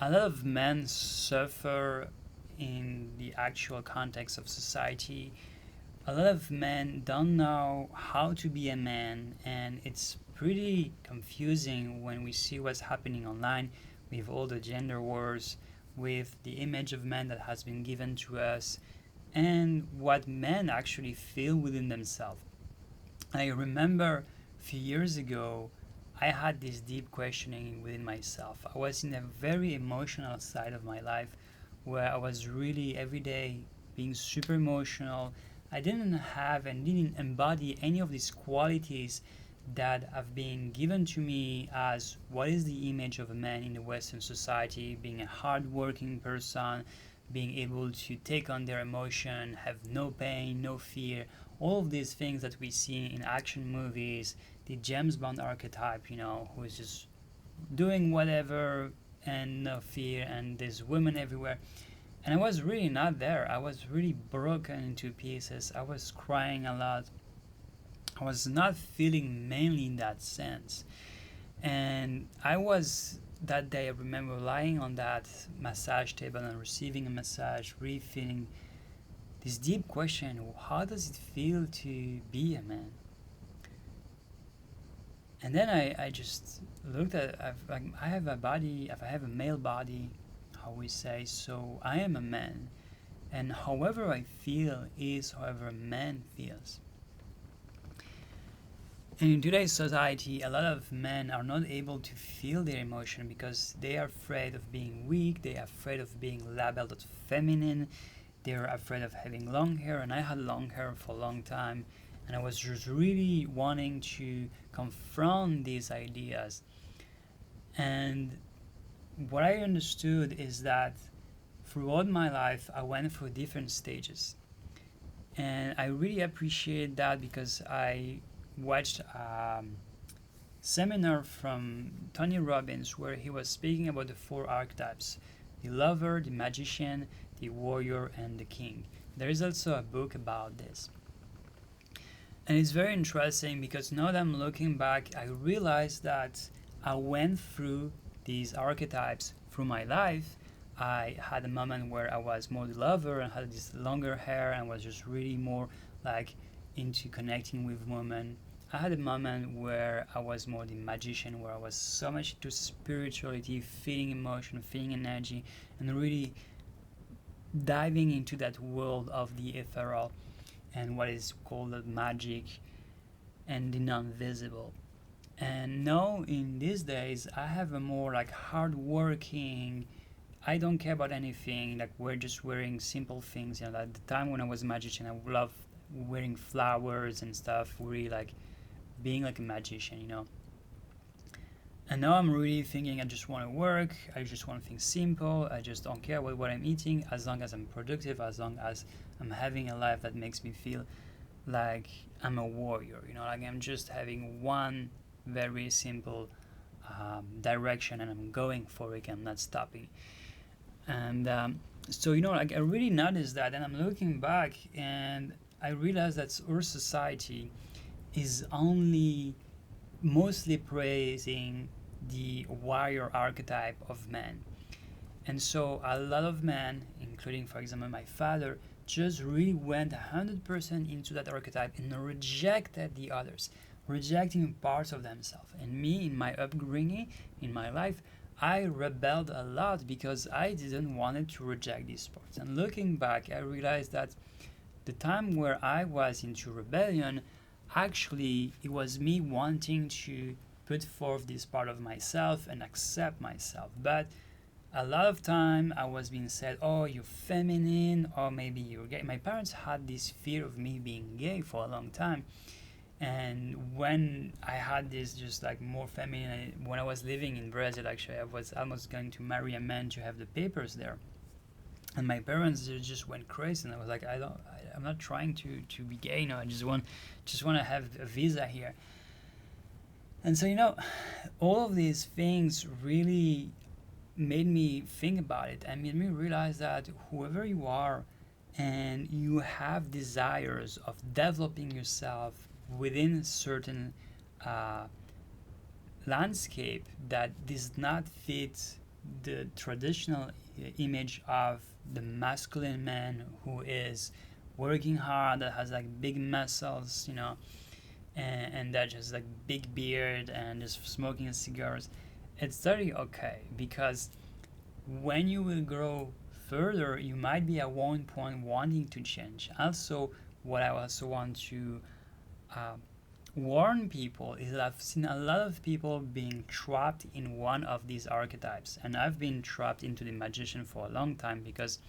A lot of men suffer in the actual context of society. A lot of men don't know how to be a man, and it's pretty confusing when we see what's happening online with all the gender wars, with the image of men that has been given to us, and what men actually feel within themselves. I remember a few years ago, I had this deep questioning within myself. I was in a very emotional side of my life where I was really every day being super emotional. I didn't have and didn't embody any of these qualities that have been given to me as what is the image of a man in the Western society, being a hardworking person, being able to take on their emotion, have no pain, no fear, all of these things that we see in action movies, the James Bond archetype, who is just doing whatever and no fear, and there's women everywhere. And I was really not there. I was really broken into pieces. I was crying a lot. I was not feeling mainly in that sense. And I was that day, I remember lying on that massage table and receiving a massage, really feeling this deep question: how does it feel to be a man? And then I just looked at like I have a body, if I have a male body, how we say, so I am a man, and however I feel is however a man feels. And in today's society, a lot of men are not able to feel their emotion because they are afraid of being weak, they are afraid of being labeled as feminine, they're afraid of having long hair, and I had long hair for a long time, and I was just really wanting to confront these ideas. And what I understood is that throughout my life, I went through different stages. And I really appreciate that because I watched a seminar from Tony Robbins where he was speaking about the four archetypes: the lover, the magician, the warrior, and the king. There is also a book about this. And it's very interesting because now that I'm looking back, I realized that I went through these archetypes through my life. I had a moment where I was more the lover and had this longer hair and was just really more like into connecting with women. I had a moment where I was more the magician, where I was so much into spirituality, feeling emotion, feeling energy, and really diving into that world of the ethereal and what is called the magic and the non-visible. And now in these days, I have a more like hardworking. I don't care about anything. Like we're just wearing simple things. At the time when I was a magician, I loved wearing flowers and stuff. Really like being like a magician. And now I'm really thinking I just want to work. I just want things simple. I just don't care about what I'm eating as long as I'm productive, as long as I'm having a life that makes me feel like I'm a warrior. Like I'm just having one very simple direction and I'm going for it. I'm not stopping. And so, like I really noticed that, and I'm looking back and I realized that our society is only mostly praising the warrior archetype of man. And so a lot of men, including for example my father, just really went 100% into that archetype and rejected the others, rejecting parts of themselves. And me, in my upbringing, in my life, I rebelled a lot because I didn't want to reject these parts. And looking back, I realized that the time where I was into rebellion, actually, it was me wanting to put forth this part of myself and accept myself. But a lot of time I was being said, oh, you're feminine, or maybe you're gay. My parents had this fear of me being gay for a long time. And when I had this just like more feminine, when I was living in Brazil, actually, I was almost going to marry a man to have the papers there. And my parents just went crazy, and I was like, I'm not trying to be gay. I just want to have a visa here. And so all of these things really made me think about it and made me realize that whoever you are and you have desires of developing yourself within a certain uh, landscape that does not fit the traditional image of the masculine man who is working hard, that has like big muscles, and that just like big beard and just smoking cigars. It's totally okay, because when you will grow further, you might be at one point wanting to change. Also, what I also want to uh, warn people is that I've seen a lot of people being trapped in one of these archetypes, and I've been trapped into the magician for a long time because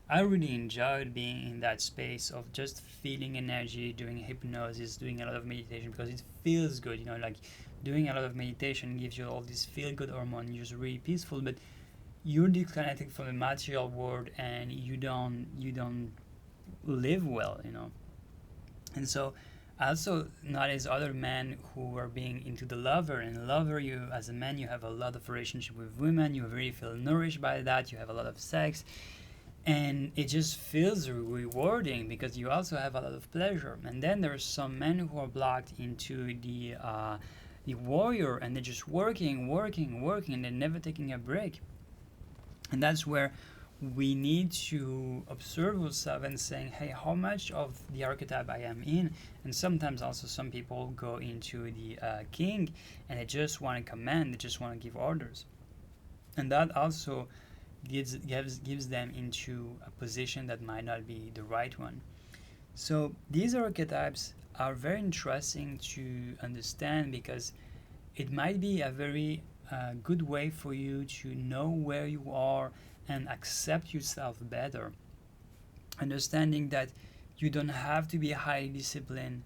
I really enjoyed being in that space of just feeling energy, doing hypnosis, doing a lot of meditation, because it feels good. Like doing a lot of meditation gives you all this feel good hormone. You're just really peaceful, but you're disconnected from the material world, and you don't live well. And so I also notice other men who are being into the lover. And lover, you as a man, you have a lot of relationship with women, you really feel nourished by that, you have a lot of sex, and it just feels rewarding because you also have a lot of pleasure. And then there's some men who are blocked into the warrior, and they're just working, working, working, and they're never taking a break. And that's where we need to observe ourselves and saying, hey, how much of the archetype I am in. And sometimes also some people go into the king, and they just want to command, they just want to give orders, and that also gives them into a position that might not be the right one. So these archetypes are very interesting to understand, because it might be a very good way for you to know where you are and accept yourself better. Understanding that you don't have to be highly disciplined,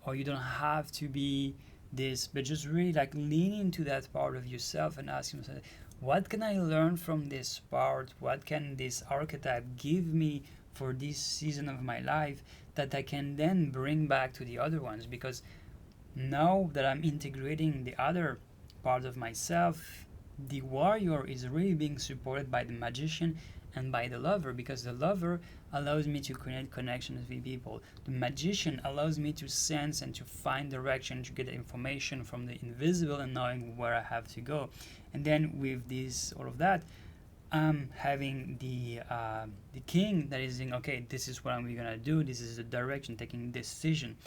or you don't have to be this, but just really like lean into that part of yourself and ask yourself, what can I learn from this part? What can this archetype give me for this season of my life that I can then bring back to the other ones? Because now that I'm integrating the other part of myself, the warrior is really being supported by the magician and by the lover, because the lover allows me to create connections with people. The magician allows me to sense and to find direction, to get information from the invisible and knowing where I have to go. And then with this, all of that, I'm having the king that is saying, okay, this is what I'm gonna do. This is the direction, taking decision.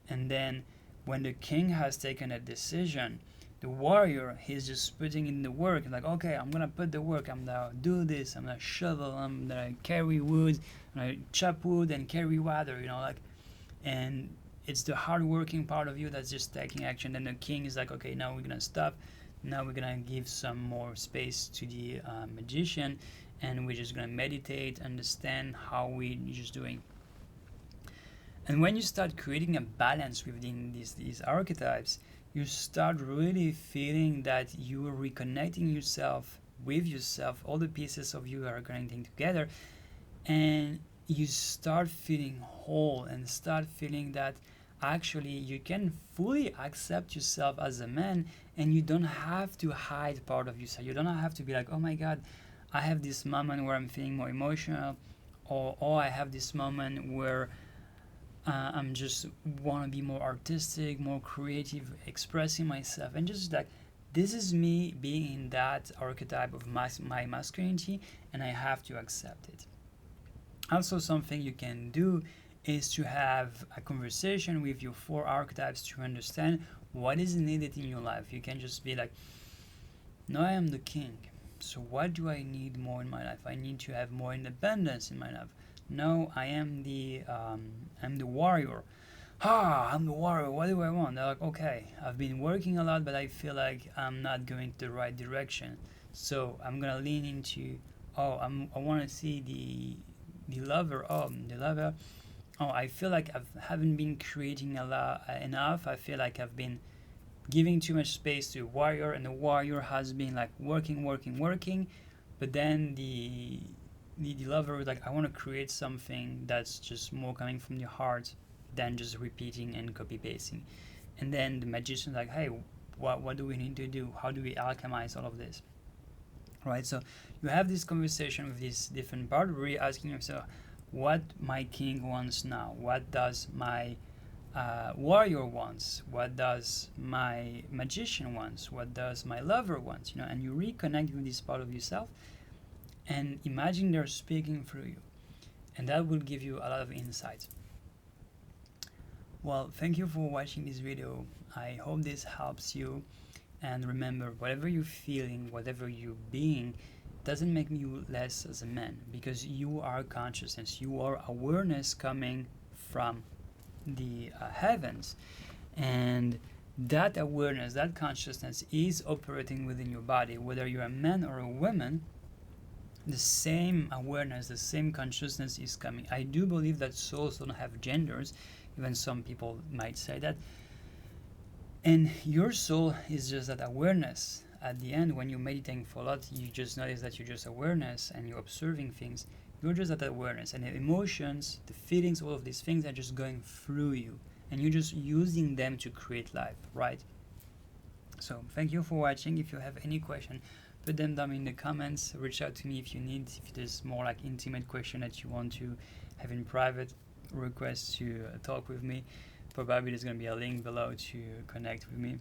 And then when the king has taken a decision, the warrior, he's just putting in the work, like, okay, I'm gonna put the work, I'm gonna do this, I'm gonna shovel, I'm gonna carry wood, I'm gonna chop wood and carry water, like, and it's the hardworking part of you that's just taking action. Then the king is like, okay, now we're gonna stop, now we're gonna give some more space to the magician, and we're just gonna meditate, understand how we're just doing. And when you start creating a balance within these archetypes, you start really feeling that you are reconnecting yourself with yourself. All the pieces of you are connecting together, and you start feeling whole and start feeling that actually you can fully accept yourself as a man, and you don't have to hide part of yourself. You don't have to be like, oh my god, I have this moment where I'm feeling more emotional, or oh, I have this moment where I'm just want to be more artistic, more creative, expressing myself, and just like, this is me being in that archetype of my masculinity, and I have to accept it. Also, something you can do is to have a conversation with your four archetypes to understand what is needed in your life. You can just be like, no, I am the king, so what do I need more in my life? I need to have more independence in my life. No, I'm the warrior. I'm the warrior. What do I want? They're like, okay, I've been working a lot, but I feel like I'm not going the right direction. So I'm gonna lean into, I want to see the lover. The lover. Oh, I feel like I haven't been creating a lot enough. I feel like I've been giving too much space to warrior, and the warrior has been like working, working, working, but then the lover was like, I want to create something that's just more coming from your heart than just repeating and copy pasting. And then the magician's like, hey, what do we need to do? How do we alchemize all of this? Right? So you have this conversation with this different part, really asking yourself, what my king wants now? What does my warrior wants, what does my magician wants, what does my lover wants, and you reconnect with this part of yourself and imagine they're speaking through you, and that will give you a lot of insights. Well, thank you for watching this video. I hope this helps you, and remember, whatever you're feeling, whatever you're being, doesn't make you less as a man, because you are consciousness, you are awareness coming from the heavens, and that awareness, that consciousness is operating within your body, whether you're a man or a woman. The same awareness, the same consciousness is coming. I do believe that souls don't have genders, even some people might say that, and your soul is just that awareness. At the end, when you're meditating for a lot, you just notice that you're just awareness and you're observing things. You're just that awareness, and the emotions, the feelings, all of these things are just going through you, and you're just using them to create life, right? So thank you for watching. If you have any question, put them down in the comments. Reach out to me if you need, if there's more like intimate question that you want to have in private, request to talk with me. Probably there's going to be a link below to connect with me.